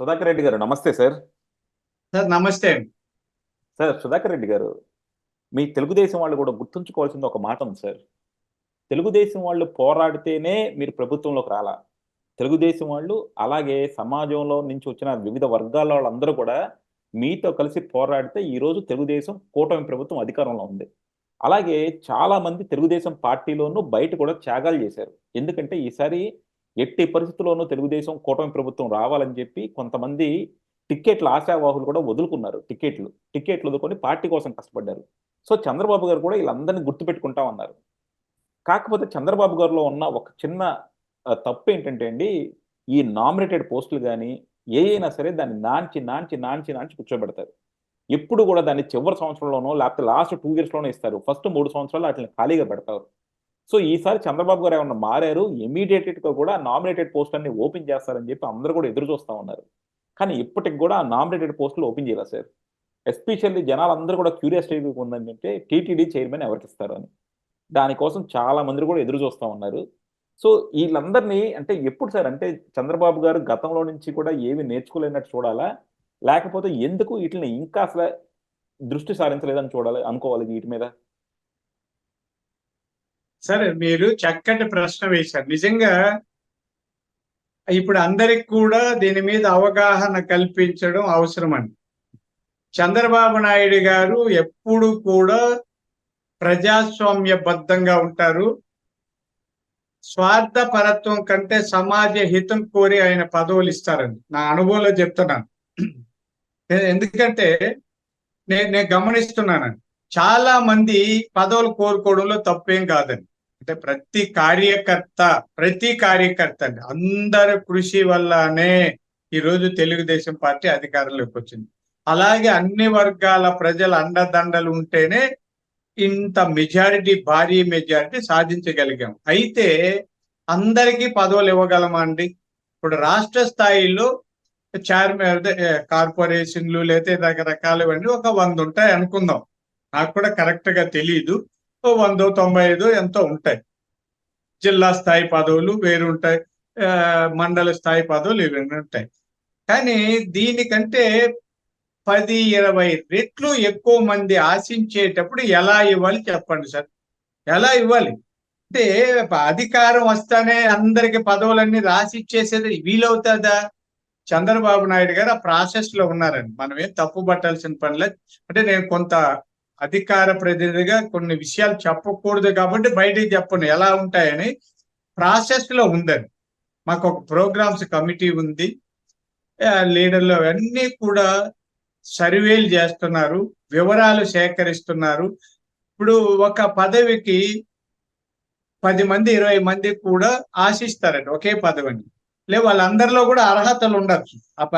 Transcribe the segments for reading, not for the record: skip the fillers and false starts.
సుధాకర్ రెడ్డి గారు నమస్తే sir. Sir నమస్తే. సార్ సుధాకర్ రెడ్డి గారు, మీ తెలుగుదేశం వాళ్ళు కూడా గుర్తుంచుకోవాల్సింది ఒక మాట ఉంది సార్. తెలుగుదేశం వాళ్ళు పోరాడితేనే మీరు ప్రభుత్వంలోకి రాలా. తెలుగుదేశం వాళ్ళు అలాగే సమాజంలో నుంచి వచ్చిన వివిధ వర్గాల వాళ్ళందరూ కూడా మీతో కలిసి పోరాడితే ఈరోజు తెలుగుదేశం కూటమి ప్రభుత్వం అధికారంలో ఉంది. అలాగే చాలా మంది తెలుగుదేశం పార్టీలోనూ బయట కూడా త్యాగాలు చేశారు. ఎందుకంటే ఈసారి ఎట్టి పరిస్థితుల్లోనూ తెలుగుదేశం కూటమి ప్రభుత్వం రావాలని చెప్పి కొంతమంది టిక్కెట్ల ఆశావాహులు కూడా వదులుకున్నారు. టిక్కెట్లు వదులుకొని పార్టీ కోసం కష్టపడ్డారు. సో చంద్రబాబు గారు కూడా వీళ్ళందరినీ గుర్తుపెట్టుకుంటా ఉన్నారు. కాకపోతే చంద్రబాబు గారిలో ఉన్న ఒక చిన్న తప్పు ఏంటంటే అండి, ఈ నామినేటెడ్ పోస్టులు గాని అయినా సరే దాన్ని నాంచి కూర్చోబెడతారు. ఎప్పుడు కూడా దాన్ని చివరి సంవత్సరంలోనో లేకపోతే లాస్ట్ 2 ఇయర్స్‌లోనో ఇస్తారు. ఫస్ట్ 3 సంవత్సరాలు ఆటిల్ని ఖాళీగా పెడతారు. సో ఈసారి చంద్రబాబు గారు ఏమన్నా మారారు, ఇమ్మీడియేట్‌గా కూడా నామినేటెడ్ పోస్టులన్నీ ఓపెన్ చేస్తారని చెప్పి అందరూ కూడా ఎదురు చూస్తా ఉన్నారు. కానీ ఇప్పటికి కూడా ఆ నామినేటెడ్ పోస్టులు ఓపెన్ చేయలేదు సార్. ఎస్పెషల్లీ జనాలందరూ కూడా క్యూరియాసిటీ ఉందంటే టీటీడీ చైర్మన్ ఎవరికిస్తారు అని. దానికోసం చాలా మంది కూడా ఎదురు చూస్తా ఉన్నారు. సో వీళ్ళందరినీ అంటే ఎప్పుడు సార్ అంటే చంద్రబాబు గారు గతంలో నుంచి కూడా ఏమి నేర్చుకోలేనట్టు చూడాలా? లేకపోతే ఎందుకు వీటిని ఇంకా అసల దృష్టి సారించలేదని చూడాలి అనుకోవాలి వీటి మీద? సరే, మీరు చక్కటి ప్రశ్న వేశారు. నిజంగా ఇప్పుడు అందరికి కూడా దీని మీద అవగాహన కల్పించడం అవసరమండి. చంద్రబాబు నాయుడు గారు ఎప్పుడు కూడా ప్రజాస్వామ్యబద్ధంగా ఉంటారు. స్వార్థపరత్వం కంటే సమాజ హితం కోరి ఆయన పదవులు ఇస్తారండి. నా అనుభవంలో చెప్తున్నాను. ఎందుకంటే నేను గమనిస్తున్నానండి. చాలా మంది పదవులు కోరుకోవడంలో తప్పేం కాదండి. అంటే ప్రతి కార్యకర్త అండి అందరి కృషి వల్లనే ఈరోజు తెలుగుదేశం పార్టీ అధికారంలోకి వచ్చింది. అలాగే అన్ని వర్గాల ప్రజల అండదండలు ఉంటేనే ఇంత భారీ మెజారిటీ సాధించగలిగాం. అయితే అందరికీ పదవులు ఇవ్వగలమా అండి? ఇప్పుడు రాష్ట్ర స్థాయిలో చైర్మన్ కార్పొరేషన్లు లేకపోతే రకరకాలవన్నీ ఒక 100 ఉంటాయి అనుకుందాం. నాకు కూడా కరెక్ట్ గా తెలియదు. 100, 95 ఎంతో ఉంటాయి. జిల్లా స్థాయి పదవులు వేరు ఉంటాయి, మండల స్థాయి పదవులు ఇవన్నీ ఉంటాయి. కానీ దీనికంటే 10-20 రెట్లు ఎక్కువ మంది ఆశించేటప్పుడు ఎలా ఇవ్వాలి చెప్పండి సార్? ఎలా ఇవ్వాలి అంటే అధికారం వస్తానే అందరికి పదవులన్నీ రాసి ఇచ్చేసేది వీలవుతుందా? చంద్రబాబు నాయుడు గారు ఆ ప్రాసెస్ లో ఉన్నారండి. మనం ఏం తప్పు పట్టాల్సిన పనిలేదు. అంటే నేను కొంత అధికార ప్రతినిధిగా కొన్ని విషయాలు చెప్పకూడదు కాబట్టి బయటికి చెప్పను ఎలా ఉంటాయని. ప్రాసెస్ లో ఉందండి. మాకు ఒక ప్రోగ్రామ్స్ కమిటీ ఉంది. లీడర్లు అన్నీ కూడా సర్వేలు చేస్తున్నారు, వివరాలు సేకరిస్తున్నారు. ఇప్పుడు ఒక పదవికి 10 మంది 20 మంది కూడా ఆశిస్తారండి ఒకే పదవిని. వాళ్ళందరిలో కూడా అర్హతలు ఉండొచ్చు.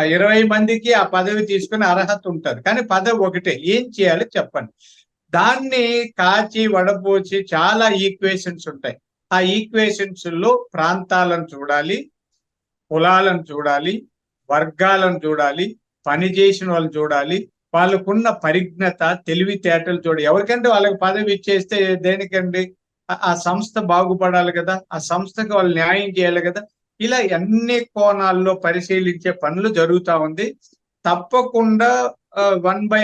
20 మందికి ఆ పదవి తీసుకునే అర్హత ఉంటుంది. కానీ పదవి ఒకటే. ఏం చేయాలి చెప్పండి? దాన్ని కాచి వడపోచి చాలా ఈక్వేషన్స్ ఉంటాయి. ఆ ఈక్వేషన్స్ లో ప్రాంతాలను చూడాలి, కులాలను చూడాలి, వర్గాలను చూడాలి, పని చేసిన వాళ్ళు చూడాలి, వాళ్ళకున్న పరిజ్ఞత తెలివితేటలు చూడాలి. ఎవరికంటే వాళ్ళకి పదవి ఇచ్చేస్తే దేనికండి? ఆ సంస్థ బాగుపడాలి కదా, ఆ సంస్థకి వాళ్ళు న్యాయం చేయాలి కదా. ఇలా అన్ని కోణాల్లో పరిశీలించే పనులు జరుగుతా ఉంది. తప్పకుండా 1 by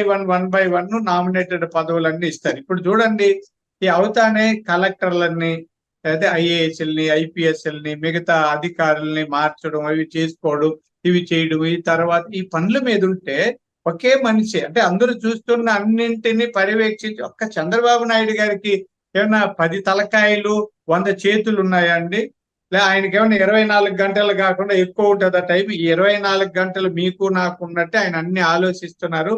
1 నామినేటెడ్ పదవులన్నీ ఇస్తారు. ఇప్పుడు చూడండి, ఈ అవుతానే కలెక్టర్లన్నీ అయితే ఐఏఎస్ఎల్ని, ఐపీఎస్ఎల్ని, మిగతా అధికారుల్ని మార్చడం, అవి చేసుకోవడం, ఇవి చేయడం, ఈ తర్వాత ఈ పనుల మీద ఉంటే ఒకే మనిషి అంటే అందరూ చూస్తున్న అన్నింటినీ పర్యవేక్షించి ఒక్క చంద్రబాబు నాయుడు గారికి ఏమైనా 10 తలకాయలు 100 చేతులు ఉన్నాయా అండి? ఆయనకి ఏమైనా 24 గంటలు కాకుండా ఎక్కువ ఉంటుంది ఆ టైం. ఈ 24 గంటలు మీకు నాకు ఉన్నట్టే ఆయన అన్ని ఆలోచిస్తున్నారు.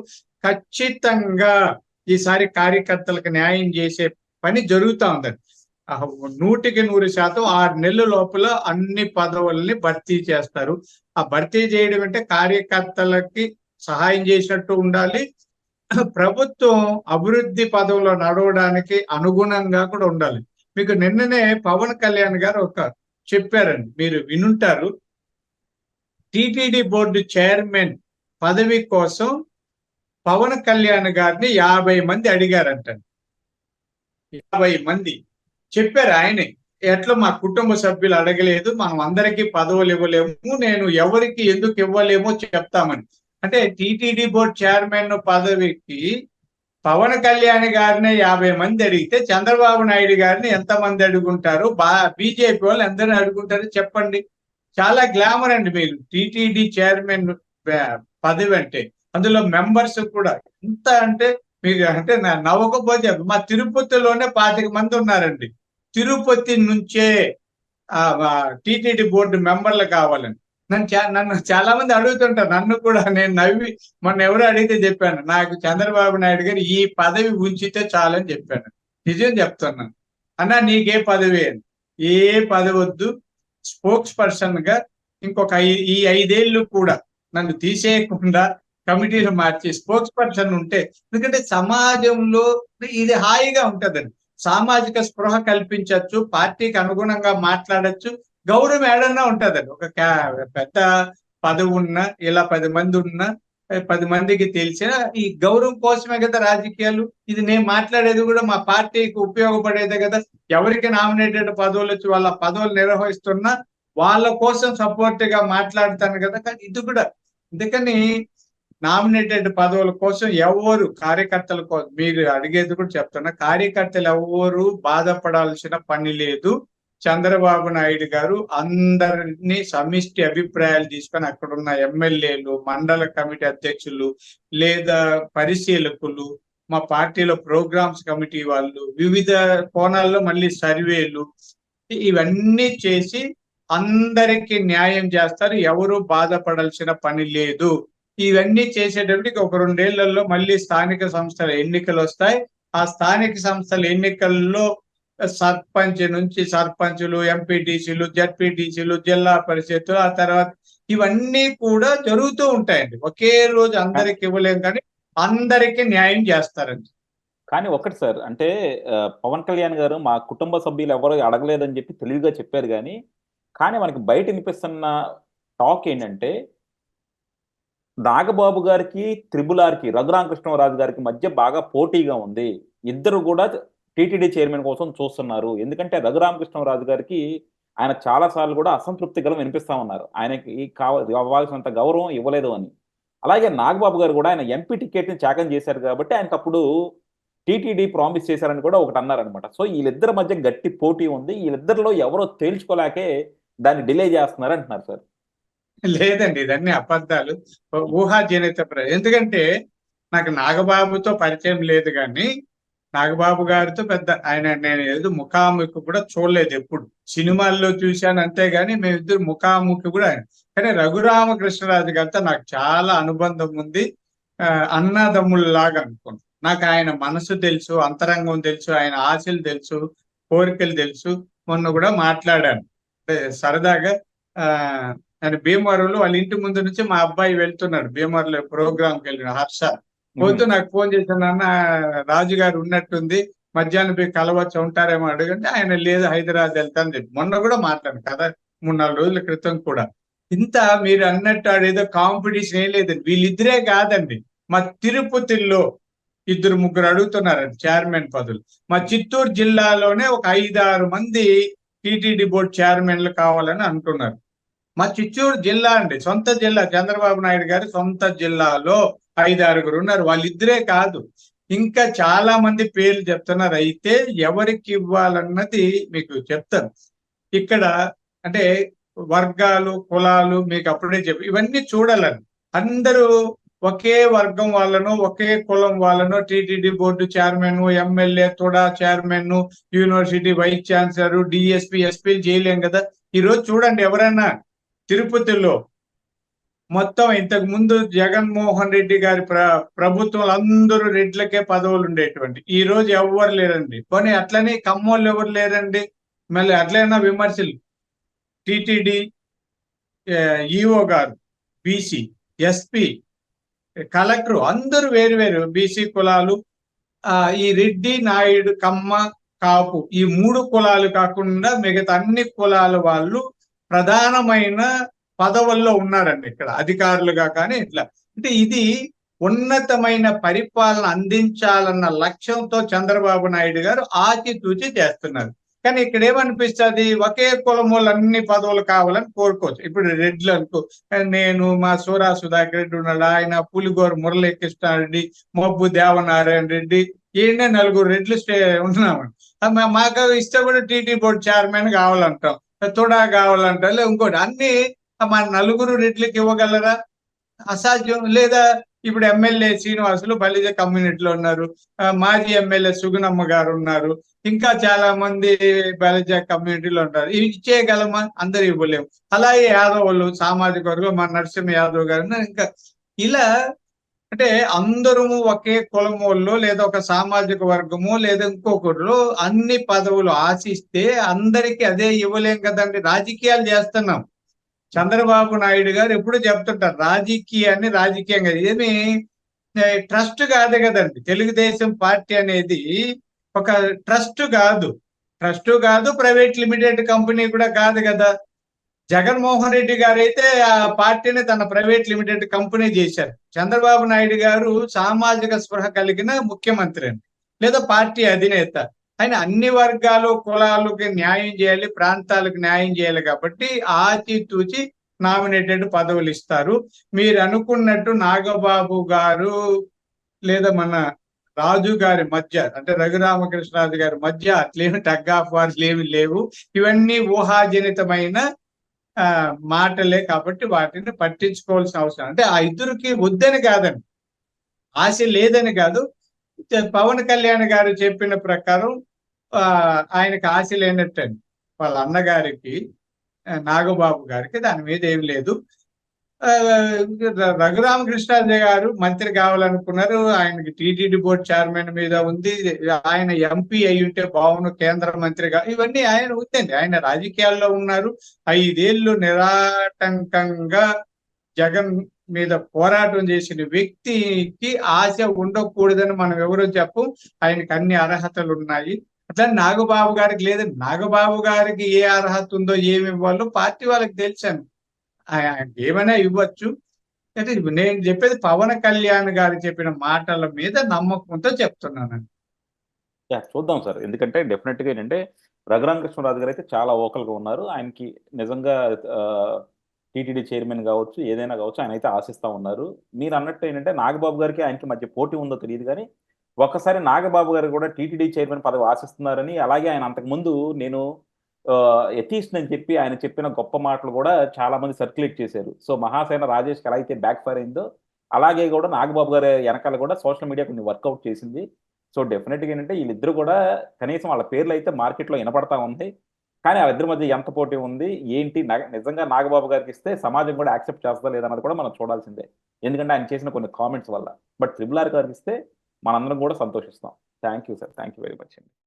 ఖచ్చితంగా ఈసారి కార్యకర్తలకు న్యాయం చేసే పని జరుగుతూ ఉందండి. 100% 6 నెలల లోపల అన్ని పదవుల్ని భర్తీ చేస్తారు. ఆ భర్తీ చేయడం అంటే కార్యకర్తలకి సహాయం చేసినట్టు ఉండాలి. ప్రభుత్వం అభివృద్ధి పదవులో నడవడానికి అనుగుణంగా కూడా ఉండాలి. మీకు నిన్ననే పవన్ కళ్యాణ్ గారు చెప్పారండి, మీరు వినుంటారు. టిటిడి బోర్డు చైర్మన్ పదవి కోసం పవన్ కళ్యాణ్ గారిని 50 మంది అడిగారంటండి. 50 మంది చెప్పారు ఆయనే. ఎట్లా మా కుటుంబ సభ్యులు అడగలేదు, మనం అందరికీ పదవులు ఇవ్వలేము, నేను ఎవరికి ఎందుకు ఇవ్వలేమో చెప్తామని. అంటే టిటిడి బోర్డు చైర్మన్ పదవికి పవన్ కళ్యాణ్ గారిని 50 మంది అడిగితే చంద్రబాబు నాయుడు గారిని ఎంతమంది అడుగుంటారు, బీజేపీ వాళ్ళు ఎందరిని అడుగుంటారు చెప్పండి. చాలా గ్లామర్ అండి మీరు టిటిడి చైర్మన్ పదవి అంటే. అందులో మెంబర్స్ కూడా ఎంత అంటే మీకు అంటే నవ్వకపోతే మా తిరుపతిలోనే 25 మంది ఉన్నారండి. తిరుపతి నుంచే టిటిడి బోర్డు మెంబర్లు కావాలని. నన్ను చాలా మంది అడుగుతుంటారు, నన్ను కూడా. నేను నవ్వి మొన్న ఎవరు అడిగితే చెప్పాను, నాకు చంద్రబాబు నాయుడు గారు ఈ పదవి ఉంచితే చాలని చెప్పాను. నిజం చెప్తున్నాను. అన్నా నీకే పదవి అని. ఏ పదవి వద్దు, స్పోక్స్ పర్సన్ గా ఇంకొక ఈ 5 ఏళ్ళు కూడా నన్ను తీసేయకుండా కమిటీలు మార్చి స్పోక్స్ పర్సన్ ఉంటే, ఎందుకంటే సమాజంలో ఇది హాయిగా ఉంటదండి. సామాజిక స్పృహ కల్పించవచ్చు, పార్టీకి అనుగుణంగా మాట్లాడచ్చు, గౌరవం ఏడన్నా ఉంటదండి. ఒక పెద్ద పదవి ఉన్నా, ఇలా 10 మంది ఉన్నా, 10 మందికి తెలిసిన ఈ గౌరవం కోసమే కదా రాజకీయాలు. ఇది నేను మాట్లాడేది కూడా మా పార్టీకి ఉపయోగపడేదే కదా. ఎవరికి నామినేటెడ్ పదవులు వచ్చి వాళ్ళ పదవులు నిర్వహిస్తున్నా వాళ్ళ కోసం సపోర్ట్ గా మాట్లాడతాను కదా. కానీ ఇది కూడా అందుకని నామినేటెడ్ పదవుల కోసం ఎవరు కార్యకర్తల కోసం మీరు అడిగేది కూడా చెప్తున్నా, కార్యకర్తలు ఎవరు బాధపడాల్సిన పని లేదు. చంద్రబాబు నాయుడు గారు అందరినీ సమిష్టి అభిప్రాయాలు తీసుకొని అక్కడున్న ఎమ్మెల్యేలు, మండల కమిటీ అధ్యక్షులు, లేదా పరిశీలకులు, మా పార్టీలో ప్రోగ్రామ్స్ కమిటీ వాళ్ళు, వివిధ కోణాల్లో మళ్ళీ సర్వేలు, ఇవన్నీ చేసి అందరికీ న్యాయం చేస్తారు. ఎవరు బాధపడాల్సిన పని లేదు. ఇవన్నీ చేసేటప్పటికి ఒక 2 ఏళ్లలో మళ్ళీ స్థానిక సంస్థల ఎన్నికలు వస్తాయి. ఆ స్థానిక సంస్థల ఎన్నికల్లో సర్పంచ్ నుంచి సర్పంచులు, ఎంపీటీసీలు, జడ్పీటీసీలు, జిల్లా పరిషత్తులు, ఆ తర్వాత ఇవన్నీ కూడా జరుగుతూ ఉంటాయండి. ఒకే రోజు అందరికి ఇవ్వలేం, కానీ అందరికీ న్యాయం చేస్తారండి. కానీ ఒకటి సార్, అంటే పవన్ కళ్యాణ్ గారు మా కుటుంబ సభ్యులు ఎవరు అడగలేదని చెప్పి తెలివిగా చెప్పారు. కానీ మనకి బయట వినిపిస్తున్న టాక్ ఏంటంటే, నాగబాబు గారికి, త్రిబుల్ ఆర్‌కి, రఘురామకృష్ణరాజు గారికి మధ్య బాగా పోటీగా ఉంది. ఇద్దరు కూడా టీటీడీ చైర్మన్ కోసం చూస్తున్నారు. ఎందుకంటే రఘురామకృష్ణరాజు గారికి ఆయన చాలా సార్లు కూడా అసంతృప్తి గలం వినిపిస్తా ఉన్నారు. ఆయనకి ఇవ్వాల్సినంత గౌరవం ఇవ్వలేదు అని. అలాగే నాగబాబు గారు కూడా ఆయన ఎంపీ టికెట్‌ని త్యాగం చేశారు కాబట్టి ఆయనకప్పుడు టీటీడీ ప్రామిస్ చేశారని కూడా ఒకటి అన్నారనమాట. సో వీళ్ళిద్దరి మధ్య గట్టి పోటీ ఉంది. వీళ్ళిద్దరిలో ఎవరో తేల్చుకోలేకే దాన్ని డిలే చేస్తున్నారు అంటున్నారు సార్. లేదండి, ఇదన్నీ అబద్ధాలు, ఊహాజనిత ఎందుకంటే నాకు నాగబాబుతో పరిచయం లేదు, కానీ నాగబాబు గారితో పెద్ద ఆయన నేను ఏదో ముఖాముఖి కూడా చూడలేదు. ఎప్పుడు సినిమాల్లో చూశాను అంతేగాని మేమిద్దరు ముఖాముఖి కూడా కానీ రఘురామకృష్ణరాజు గారితో నాకు చాలా అనుబంధం ఉంది. అన్నదమ్ముల్లాగా అనుకోండి. నాకు ఆయన మనసు తెలుసు, అంతరంగం తెలుసు, ఆయన ఆశలు తెలుసు, కోరికలు తెలుసు. మొన్న కూడా మాట్లాడాను సరదాగా. ఆయన భీమవరంలో వాళ్ళ ఇంటి ముందు నుంచి మా అబ్బాయి వెళ్తున్నాడు, భీమవరంలో ప్రోగ్రామ్కి వెళ్ళిన హర్ష పోతూ నాకు ఫోన్ చేశాను, అన్న రాజు గారు ఉన్నట్టుంది, మధ్యాహ్నం పోయి కలవచ్చు, ఉంటారేమో అడుగంటే ఆయన లేదు హైదరాబాద్ వెళ్తాను చెప్పి మొన్న కూడా మాట్లాడు కదా, 3-4 రోజుల క్రితం కూడా. ఇంత మీరు అన్నట్టు ఆడేదో కాంపిటీషన్ ఏం లేదండి. వీళ్ళిద్దరే కాదండి, మా తిరుపతిలో 2-3 అడుగుతున్నారండి చైర్మన్ పదవులు. మా చిత్తూరు జిల్లాలోనే ఒక 5-6 మంది టిటిడి బోర్డు చైర్మన్లు కావాలని అంటున్నారు. మా చిత్తూరు జిల్లా అండి, సొంత జిల్లా, చంద్రబాబు నాయుడు గారి సొంత జిల్లాలో 5-6 ఉన్నారు. వాళ్ళిద్దరే కాదు, ఇంకా చాలా మంది పేర్లు చెప్తున్నారు. అయితే ఎవరికి ఇవ్వాలన్నది మీకు చెప్తాను. ఇక్కడ అంటే వర్గాలు, కులాలు మీకు అప్పుడే చెప్పి ఇవన్నీ చూడాలని. అందరూ ఒకే వర్గం వాళ్ళను, ఒకే కులం వాళ్ళను TTD board chairman, MLA TUDA chairman, university vice chancellor, DSP, ఎస్పీలు చేయలేం కదా. ఈ రోజు చూడండి, ఎవరైనా తిరుపతిలో మొత్తం ఇంతకు ముందు జగన్మోహన్ రెడ్డి గారి ప్రభుత్వంలో అందరూ రెడ్లకే పదవులు ఉండేటువంటి, ఈ రోజు ఎవరు లేరండి. కానీ అట్లనే కమ్మోళ్ళు ఎవరు లేరండి. మళ్ళీ అట్లైనా విమర్శలు. టిటిడి ఈఓ గారు బీసీ, ఎస్పీ, కలెక్టర్ అందరూ వేరు వేరు బీసీ కులాలు. ఈ రెడ్డి, నాయుడు, కమ్మ, కాపు ఈ 3 కులాలు కాకుండా మిగతా అన్ని కులాల వాళ్ళు ప్రధానమైన పదవుల్లో ఉన్నారండి ఇక్కడ అధికారులుగా. కానీ ఇట్లా అంటే ఇది ఉన్నతమైన పరిపాలన అందించాలన్న లక్ష్యంతో చంద్రబాబు నాయుడు గారు ఆచితూచి చేస్తున్నారు. కానీ ఇక్కడ ఏమనిపిస్తుంది, ఒకే కులం వాళ్ళు అన్ని పదవులు కావాలని కోరుకోవచ్చు. ఇప్పుడు రెడ్లు అనుకో, నేను మా సూరా సుధాకర్ రెడ్డి ఉన్నాడు, ఆయన పులిగోరు మురళీకృష్ణారెడ్డి, మబ్బు దేవనారాయణ రెడ్డి, ఈయన నలుగురు రెడ్లు ఉన్నామండి. మాకు ఇస్తే కూడా టీటీ బోర్డు చైర్మన్ కావాలంటాం, తుడా కావాలంటాం, లేదా ఇంకోటి. అన్ని మా నలుగురు రెడ్లకి ఇవ్వగలరా? అసాధ్యం. లేదా ఇప్పుడు ఎమ్మెల్యే శ్రీనివాసులు బలిజ కమ్యూనిటీలో ఉన్నారు, మాజీ ఎమ్మెల్యే సుగుణమ్మ గారు ఉన్నారు, ఇంకా చాలా మంది బలిజ కమ్యూనిటీలో ఉంటారు. ఇవి ఇచ్చేయగలమా? అందరు ఇవ్వలేము. అలాగే యాదవులు సామాజిక వర్గం, మా నరసింహ యాదవ్ గారు ఉన్నారు. ఇంకా ఇలా అంటే అందరూ ఒకే కులమోళ్ళు లేదా ఒక సామాజిక వర్గము లేదా ఇంకొకరు అన్ని పదవులు ఆశిస్తే అందరికీ అదే ఇవ్వలేం కదండి. రాజకీయాలు చేస్తున్నాం. చంద్రబాబు నాయుడు గారు ఎప్పుడు చెప్తుంటారు, రాజకీయాన్ని రాజకీయంగా, ఏమి ట్రస్ట్ కాదు కదండి. తెలుగుదేశం పార్టీ అనేది ఒక ట్రస్ట్ కాదు, ప్రైవేట్ లిమిటెడ్ కంపెనీ కూడా కాదు కదా. జగన్మోహన్ రెడ్డి గారు అయితే ఆ పార్టీని తన ప్రైవేట్ లిమిటెడ్ కంపెనీ చేశారు. చంద్రబాబు నాయుడు గారు సామాజిక స్పృహ కలిగిన ముఖ్యమంత్రి అండి, లేదా పార్టీ అధినేత. ఆయన అన్ని వర్గాలు కులాలకి న్యాయం చేయాలి, ప్రాంతాలకు న్యాయం చేయాలి. కాబట్టి ఆచితూచి నామినేటెడ్ పదవులు ఇస్తారు. మీరు అనుకున్నట్టు నాగబాబు గారు లేదా మన రాజు గారి మధ్య, అంటే రఘురామకృష్ణరాజు గారి మధ్య అట్లేమి టగ్ ఆఫ్ వార్స్ ఏమి లేవు. ఇవన్నీ ఊహాజనితమైన మాటలే. కాబట్టి వాటిని పట్టించుకోవాల్సిన అవసరం, అంటే ఆ ఇద్దరికి వద్దని కాదండి, ఆశ లేదని కాదు. పవన్ కళ్యాణ్ గారు చెప్పిన ప్రకారం ఆయనకి ఆశ లేనట్టండి. వాళ్ళ అన్నగారికి నాగబాబు గారికి దాని మీద ఏం లేదు. రఘురామకృష్ణరాజు గారు మంత్రి కావాలనుకున్నారు, ఆయనకి టీటీడీ బోర్డు చైర్మన్ మీద ఉంది. ఆయన ఎంపీ అయి ఉంటే బాగుండు, కేంద్ర మంత్రిగా. ఇవన్నీ ఆయన ఉందండి, ఆయన రాజకీయాల్లో ఉన్నారు. 5 ఏళ్ళు నిరాటంకంగా జగన్ మీద పోరాటం చేసిన వ్యక్తికి ఆశ ఉండకూడదని మనం ఎవరో చెప్పు. ఆయనకి అన్ని అర్హతలు ఉన్నాయి. అట్లా నాగబాబు గారికి లేదండి. నాగబాబు గారికి ఏ అర్హత ఉందో, ఏమి ఇవ్వాలో పార్టీ వాళ్ళకి తెలుసండి. ఏమైనా ఇవ్వచ్చు. అంటే నేను చెప్పేది పవన్ కళ్యాణ్ గారు చెప్పిన మాటల మీద నమ్మకంతో చెప్తున్నానండి. చూద్దాం సార్. ఎందుకంటే డెఫినెట్గా ఏంటంటే రఘురామకృష్ణరాజు గారు అయితే చాలా ఓకల్గా ఉన్నారు. ఆయనకి నిజంగా టీటీడీ చైర్మన్ కావచ్చు, ఏదైనా కావచ్చు, ఆయన అయితే ఆశిస్తా ఉన్నారు. మీరు అన్నట్టు ఏంటంటే నాగబాబు గారికి ఆయనకి మధ్య పోటీ ఉందో తెలియదు కానీ ఒక్కసారి నాగబాబు గారు కూడా టీటీడీ చైర్మన్ పదవి ఆశిస్తున్నారని, అలాగే ఆయన అంతకుముందు నేను ఎథీస్ట్ అని చెప్పి ఆయన చెప్పిన గొప్ప మాటలు కూడా చాలా మంది సర్క్యులేట్ చేశారు. సో మహాసేన రాజేష్కి ఎలా అయితే బ్యాక్ ఫైర్ అయిందో అలాగే కూడా నాగబాబు గారి వెనకాల కూడా సోషల్ మీడియా కొన్ని వర్కౌట్ చేసింది. సో డెఫినెట్గా ఏంటంటే వీళ్ళిద్దరు కూడా కనీసం వాళ్ళ పేర్లు అయితే మార్కెట్లో వినపడతా ఉంది. కానీ వాళ్ళిద్దరి మధ్య ఎంత పోటీ ఉంది ఏంటి, నిజంగా నాగబాబు గారికి ఇస్తే సమాజం కూడా యాక్సెప్ట్ చేస్తుందా లేదన్నది కూడా మనం చూడాల్సిందే. ఎందుకంటే ఆయన చేసిన కొన్ని కామెంట్స్ వల్ల. బట్ త్రిబుల్ ఆర్ గారికి ఇస్తే మనందరం కూడా సంతోషిస్తాం. Thank you sir. Thank you very much అండి.